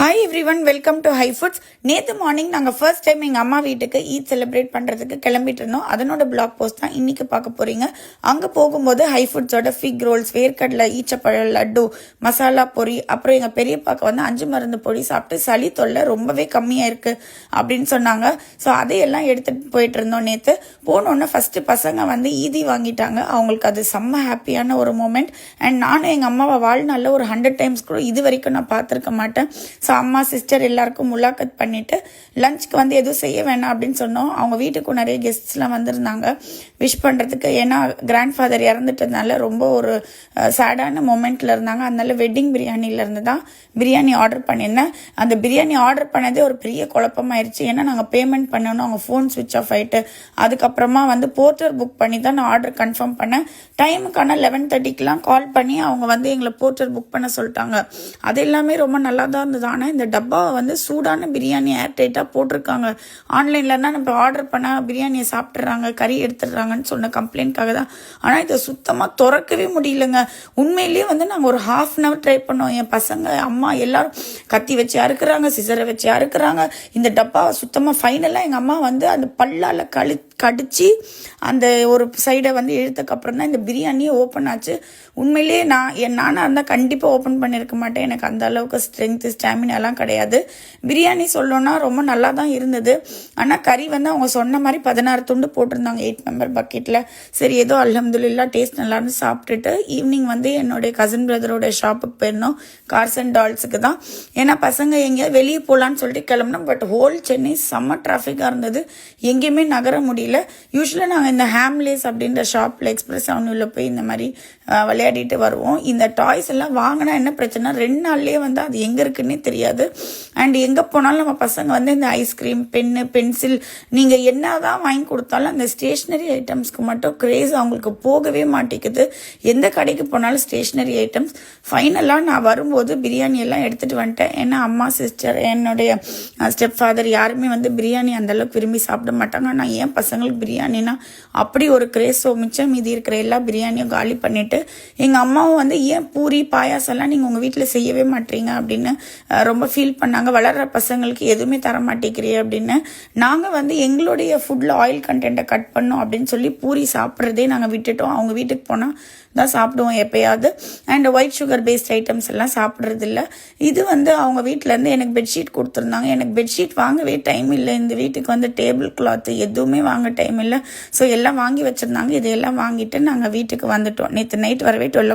Hi everyone, welcome to high foods. நேற்று morning நாங்கள் first time எங்கள் அம்மா வீட்டுக்கு ஈத் செலிப்ரேட் பண்ணுறதுக்கு கிளம்பிட்டு இருந்தோம். அதனோட பிளாக் போஸ்ட் தான் இன்றைக்கி பார்க்க போகிறீங்க. அங்கே போகும்போது ஹை ஃபுட்ஸோட ஃபிக் ரோல்ஸ், வேர்க்கடலை, ஈச்சப்பழம் லட்டு, மசாலா பொரி, அப்புறம் எங்கள் பெரியப்பாக்கு வந்து 5 மருந்து பொடி சாப்பிட்டு சளி தொல்லை ரொம்பவே கம்மியாக இருக்குது அப்படின்னு சொன்னாங்க. ஸோ அதையெல்லாம் எடுத்துகிட்டு போயிட்டு இருந்தோம். நேற்று போனோன்னே ஃபஸ்ட்டு பசங்க வந்து ஈதி வாங்கிட்டாங்க. அவங்களுக்கு அது செம்ம ஹாப்பியான ஒரு மூமெண்ட். அண்ட் நானும் எங்கள் அம்மாவை வாழ்நாளில் ஒரு 100 டைம்ஸ் கூட இது வரைக்கும் நான் பார்த்துருக்க மாட்டேன். ஸோ அம்மா சிஸ்டர் எல்லாருக்கும் முலாக்கத் பண்ணிவிட்டு லஞ்சுக்கு வந்து எதுவும் செய்ய வேணாம் அப்படின்னு சொன்னோம். அவங்க வீட்டுக்கும் நிறைய கெஸ்ட்ஸ்லாம் வந்திருந்தாங்க விஷ் பண்ணுறதுக்கு. ஏன்னா கிராண்ட் ஃபாதர் இறந்துட்டதுனால ரொம்ப ஒரு சேடான மொமெண்ட்டில் இருந்தாங்க. அதனால வெட்டிங் பிரியாணிலேருந்து தான் பிரியாணி ஆர்டர் பண்ணியிருந்தேன். அந்த பிரியாணி ஆர்டர் பண்ணதே ஒரு பெரிய குழப்பமாயிருச்சு. ஏன்னா நாங்கள் பேமெண்ட் பண்ணணும், அவங்க ஃபோன் ஸ்விட்ச் ஆஃப் ஆகிட்டு அதுக்கப்புறமா வந்து போர்ட்டர் புக் பண்ணி தான் நான் ஆர்டர் கன்ஃபார்ம் பண்ணேன். டைமுக்கான 11:30க்கெலாம் கால் பண்ணி அவங்க வந்து எங்களை போர்ட்டர் புக் பண்ண சொல்லிட்டாங்க. அது எல்லாமே ரொம்ப நல்லா தான் இருந்தது. ஆனால் இந்த டப்பாவை வந்து சூடான பிரியாணி ஏர் டைட்டாக போட்டிருக்காங்க. ஆன்லைன்லன்னா நம்ம ஆர்டர் பண்ணால் பிரியாணியை சாப்பிட்றாங்க, கறி எடுத்துடுறாங்கன்னு சொன்ன கம்ப்ளைண்ட்காக தான். ஆனால் இதை சுத்தமாக திறக்கவே முடியலங்க. உண்மையிலேயே வந்து நாங்கள் ஒரு 1/2 hour ட்ரை பண்ணோம். என் பசங்க, அம்மா எல்லாரும் கத்தி வச்சு அறுக்குறாங்க, சிசரை வச்சு அறுக்குறாங்க. இந்த டப்பாவை சுத்தமாக ஃபைனலாக எங்கள் அம்மா வந்து அந்த பல்லால் கடிச்சு அந்த ஒரு சைடை வந்து இழுத்தக்கப்புறம் தான் இந்த பிரியாணியே ஓப்பன் ஆச்சு. உண்மையிலேயே நானாக இருந்தால் கண்டிப்பாக ஓப்பன் பண்ணியிருக்க மாட்டேன். எனக்கு அந்த அளவுக்கு ஸ்ட்ரென்த்து ஸ்டாமினாலாம் கிடையாது. பிரியாணி சொல்லணும்னா ரொம்ப நல்லா தான் இருந்தது. ஆனால் கறி வந்து அவங்க சொன்ன மாதிரி 16 துண்டு போட்டிருந்தாங்க 8 மெம்பர் பக்கெட்டில். சரி, ஏதோ அல்ஹம்துலில்லாஹ் டேஸ்ட் நல்லான்னு சாப்பிட்டுட்டு ஈவினிங் வந்து என்னுடைய கசின் பிரதரோட ஷாப்புக்கு போயிருந்தோம், கார்ஸ் அண்ட் டால்ஸுக்கு தான். ஏன்னா பசங்க எங்கேயாவது வெளியே போகலான்னு சொல்லிட்டு கிளம்பினோம். பட் ஹோல் சென்னை செம்ம டிராஃபிக்காக இருந்தது, எங்கேயுமே நகர முடியல. யூஸ்வலாக நாங்கள் இந்த ஹேம்லேஸ் அப்படின்ற ஷாப்பில் எக்ஸ்பிரஸ் அவனில் போய் இந்த மாதிரி விளையாடிட்டு வருவோம். இந்த டாய்ஸ் எல்லாம் வாங்கினா என்ன பிரச்சனை, 2 நாள்லேயே வந்து அது எங்கே இருக்குன்னே தெரியாது. அண்ட் எங்கே போனாலும் நம்ம பசங்க வந்து இந்த ஐஸ்கிரீம், பென்னு, பென்சில், நீங்கள் என்ன தான் வாங்கி கொடுத்தாலும் அந்த ஸ்டேஷ்னரி ஐட்டம்ஸ்க்கு மட்டும் கிரேஸ் அவங்களுக்கு போகவே மாட்டேங்குது. எந்த கடைக்கு போனாலும் ஸ்டேஷ்னரி ஐட்டம்ஸ். ஃபைனலாக நான் வரும்போது பிரியாணி எல்லாம் எடுத்துகிட்டு வந்துட்டேன். ஏன்னா அம்மா, சிஸ்டர், என்னுடைய ஸ்டெப் ஃபாதர் யாருமே வந்து பிரியாணி அந்தளவுக்கு விரும்பி சாப்பிட மாட்டாங்க. நான் ஏன் பசங்களுக்கு பிரியாணினா அப்படி ஒரு கிரேஸ். மிச்சம் மீதி இருக்கிற எல்லா பிரியாணியும் காலி பண்ணிவிட்டு எங்கள் அம்மாவும் வந்து ஏன் பூரி, பாயாசம்லாம் நீங்கள் உங்கள் வீட்டில் செய்யவே மாட்டீங்க அப்படின்னு ரொம்ப ஃபீல் பண்ணாங்க. வளர்கிற பசங்களுக்கு எதுவுமே தர மாட்டேங்கிறீ அப்படின்னு. நாங்கள் வந்து எங்களுடைய ஃபுட்டில் ஆயில் கண்டென்ட்டை கட் பண்ணோம் அப்படின்னு சொல்லி பூரி சாப்பிட்றதே நாங்கள் விட்டுட்டோம். அவங்க வீட்டுக்கு போனால் தான் சாப்பிடுவோம் எப்பயாவது. And white sugar based items எல்லாம் சாப்பிட்றது இல்லை. இது வந்து அவங்க வீட்டிலேருந்து எனக்கு பெட்ஷீட் கொடுத்துருந்தாங்க. எனக்கு பெட்ஷீட் வாங்கவே டைம் இல்லை. இந்த வீட்டுக்கு வந்து டேபிள் கிளாத்து எதுவுமே வாங்க டைம் இல்லை. ஸோ எல்லாம் வாங்கி வச்சுருந்தாங்க. இதையெல்லாம் வாங்கிட்டு நாங்கள் வீட்டுக்கு வந்துட்டோம். நேற்று நைட் வரவே 12